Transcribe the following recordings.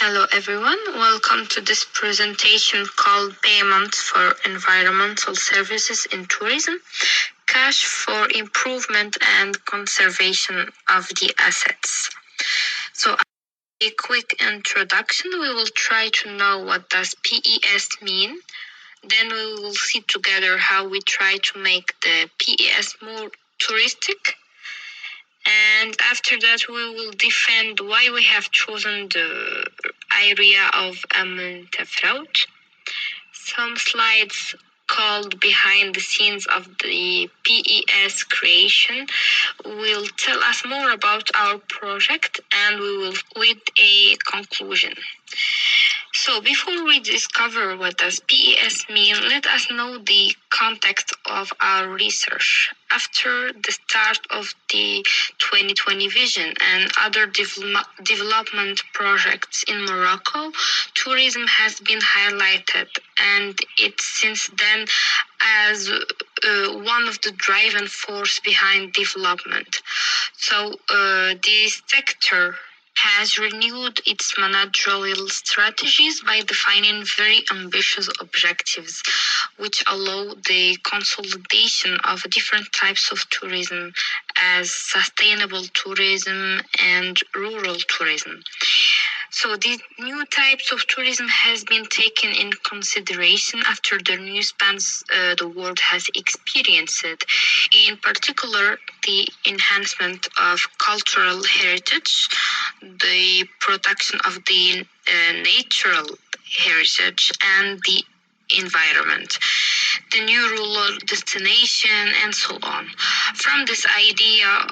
Hello everyone, welcome to this presentation called Payments for Environmental Services in Tourism, Cash for Improvement and Conservation of the Assets. So a quick introduction, we will try to know what does PES mean. Then we will see together how we try to make the PES more touristic. And after that, we will defend why we have chosen the area of Amuntafraut. Some slides called Behind the Scenes of the PES creation will tell us more about our project, and we will with a conclusion. So before we discover what does PES mean, let us know the context of our research. After the start of the 2020 vision and other development projects in Morocco, tourism has been highlighted, and it's since then as one of the driving force behind development. So this sector has renewed its managerial strategies by defining very ambitious objectives, which allow the consolidation of different types of tourism as sustainable tourism and rural tourism. So these new types of tourism has been taken in consideration after the new spans the world has experienced. In particular, the enhancement of cultural heritage, the protection of the natural heritage, and the environment, the new rural destination, and so on. From this idea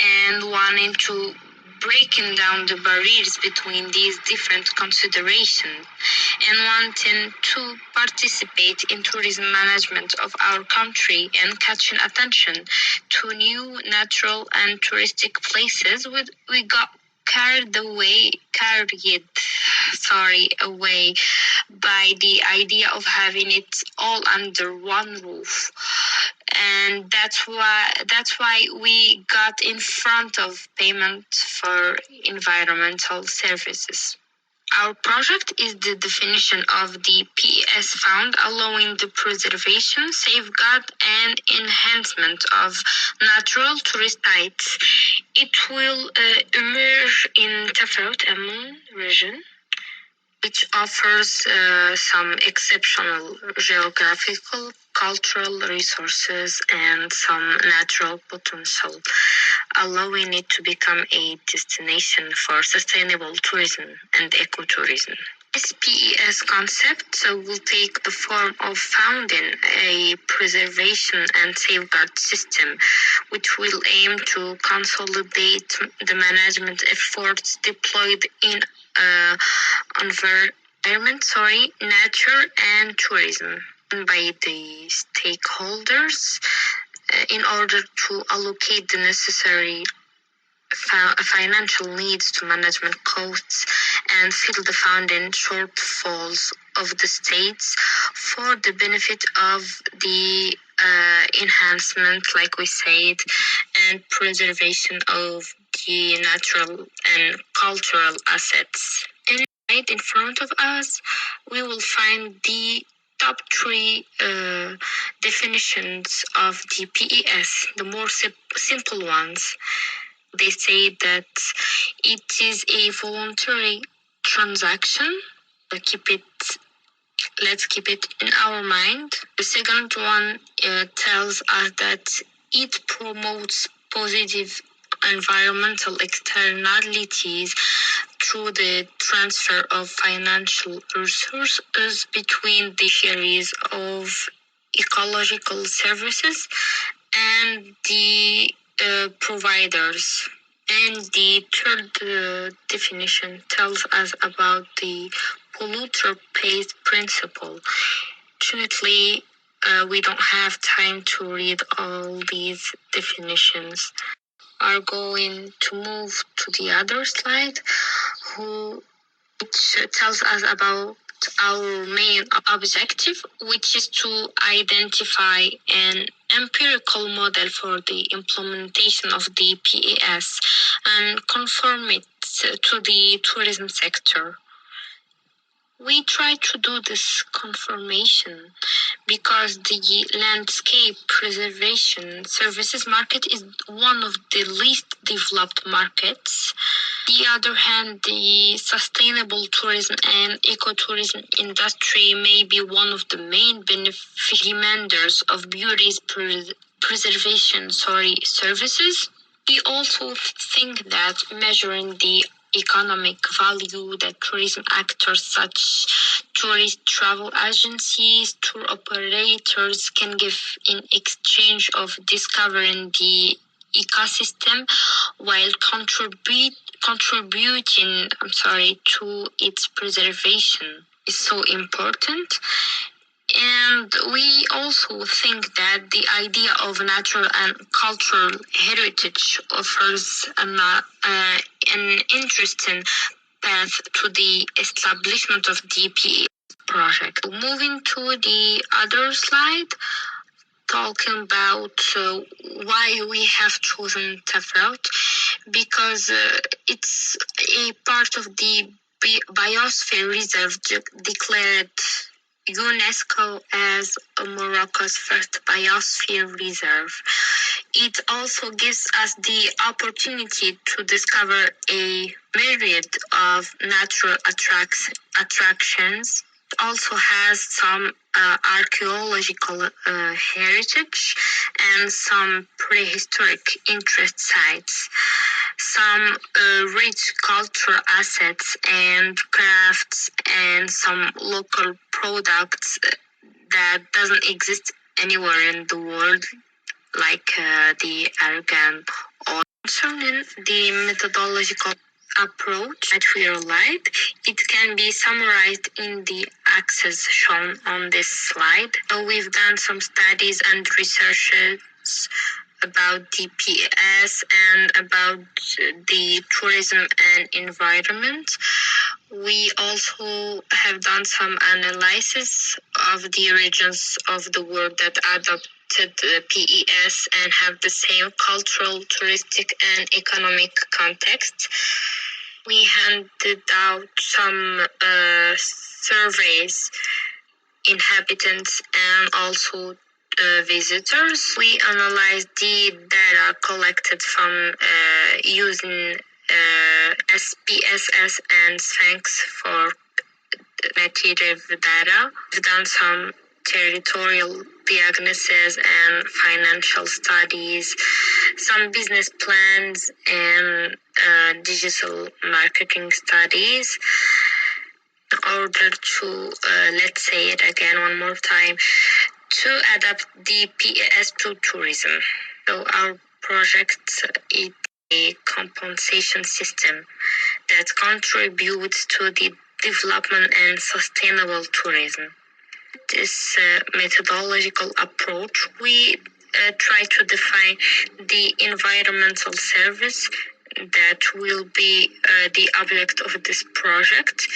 and wanting to breaking down the barriers between these different considerations and wanting to participate in tourism management of our country and catching attention to new natural and touristic places, we got carried away by the idea of having it all under one roof. And that's why we got in front of payment for environmental services. Our project is the definition of the PES fund, allowing the preservation, safeguard, and enhancement of natural tourist sites. It will emerge in Tafraout Amun region, which offers some exceptional geographical, cultural resources and some natural potential, allowing it to become a destination for sustainable tourism and ecotourism. This PES concept will take the form of founding a preservation and safeguard system, which will aim to consolidate the management efforts deployed in environment, nature and tourism by the stakeholders in order to allocate the necessary financial needs to management costs and fill the funding shortfalls of the states for the benefit of the enhancement, like we said, and preservation of the natural and cultural assets. And right in front of us, we will find the top three definitions of the PES, the more simple ones. They say that it is a voluntary transaction. Let's keep it in our mind. The second one tells us that it promotes positive environmental externalities through the transfer of financial resources between the shares of ecological services and the providers. And the third definition tells us about the polluter pays principle. Fortunately, we don't have time to read all these definitions. Are going to move to the other slide, which tells us about our main objective, which is to identify an empirical model for the implementation of the PES and conform it to the tourism sector. We try to do this confirmation because the landscape preservation services market is one of the least developed markets. On the other hand, the sustainable tourism and ecotourism industry may be one of the main demanders of beauty preservation services. We also think that measuring the economic value that tourism actors such tourist travel agencies, tour operators can give in exchange of discovering the ecosystem while contributing to its preservation is so important. And we also think that the idea of natural and cultural heritage offers an interesting path to the establishment of DPA project. Moving to the other slide, talking about why we have chosen Tafraut, because it's a part of the biosphere reserve declared UNESCO as Morocco's first biosphere reserve. It also gives us the opportunity to discover a myriad of natural attractions. It also has some archaeological heritage and some prehistoric interest sites, some rich cultural assets and crafts, and some local products that doesn't exist anywhere in the world, like the argan oil. Concerning the methodological approach that we relied, it can be summarized in the axes shown on this slide. We've done some studies and researches about DPS and about the tourism and environment. We also have done some analysis of the regions of the world that adopted PES and have the same cultural, touristic, and economic context. We handed out some surveys, inhabitants, and also visitors. We analyzed the data collected from using SPSS and Sphinx for quantitative data. We've done some territorial diagnosis and financial studies, some business plans, and digital marketing studies. In order to, let's say it again one more time, to adapt the PES to tourism. So our project is a compensation system that contributes to the development and sustainable tourism. This methodological approach, we try to define the environmental service that will be the object of this project.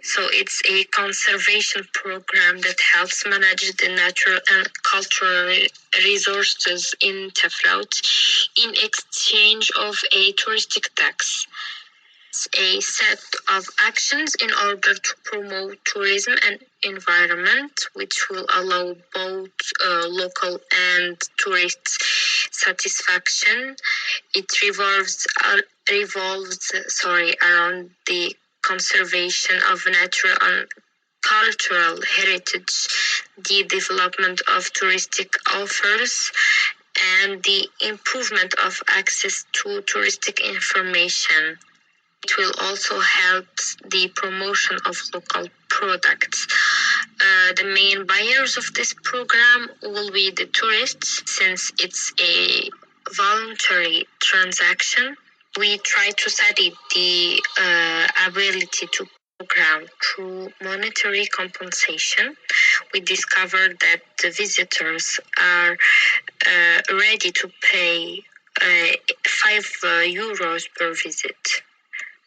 So it's a conservation program that helps manage the natural and cultural resources in Tafraut in exchange of a touristic tax. It's a set of actions in order to promote tourism and environment, which will allow both local and tourist satisfaction. It revolves around the conservation of natural and cultural heritage, the development of touristic offers, and the improvement of access to touristic information. It will also help the promotion of local products. The main buyers of this program will be the tourists, since it's a voluntary transaction. We try to study the ability to program through monetary compensation. We discovered that the visitors are ready to pay 5 euros per visit.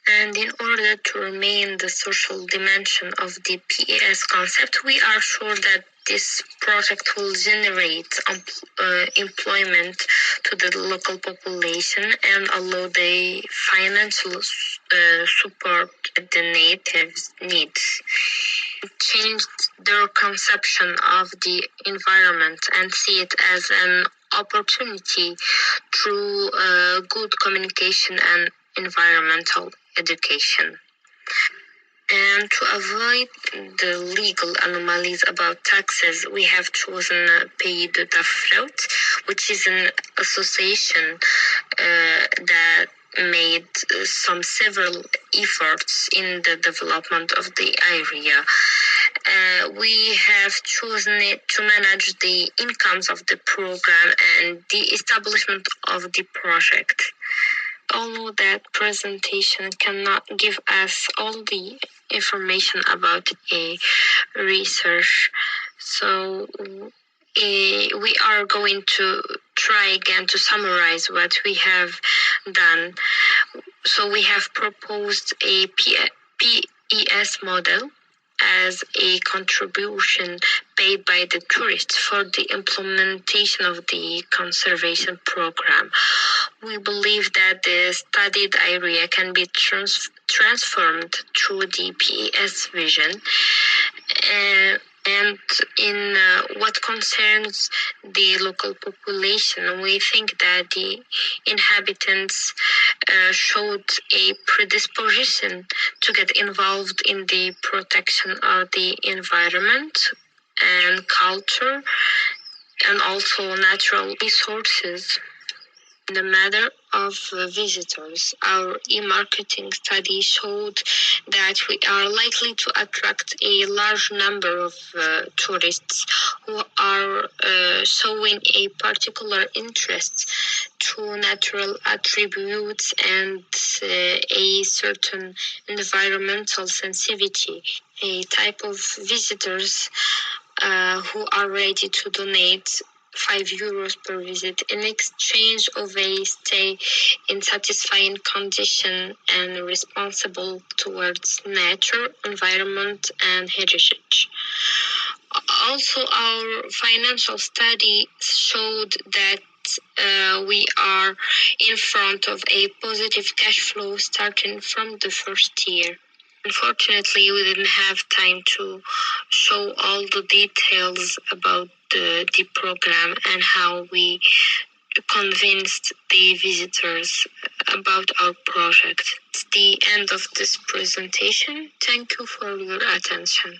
And in order to remain the social dimension of the PES concept, we are sure that this project will generate employment to the local population and allow the financial support the natives need. changed their conception of the environment and see it as an opportunity through good communication and environmental education. And to avoid the legal anomalies about taxes, we have chosen Pays de Fraud, which is an association that made several efforts in the development of the area. We have chosen it to manage the incomes of the program and the establishment of the project. Although that presentation cannot give us all the information about a research, so we are going to try again to summarize what we have done. So we have proposed a PES model as a contribution paid by the tourists for the implementation of the conservation program. We believe that the studied area can be transformed through the PES vision. And in what concerns the local population, we think that the inhabitants showed a predisposition to get involved in the protection of the environment and culture and also natural resources. In the matter of visitors, our e-marketing study showed that we are likely to attract a large number of tourists who are showing a particular interest to natural attributes and a certain environmental sensitivity, a type of visitors who are ready to donate €5 per visit in exchange of a stay in satisfying condition and responsible towards nature, environment, and heritage. Also, our financial study showed that we are in front of a positive cash flow starting from the first year. Unfortunately, we didn't have time to show all the details about the program and how we convinced the visitors about our project. It's the end of this presentation. Thank you for your attention.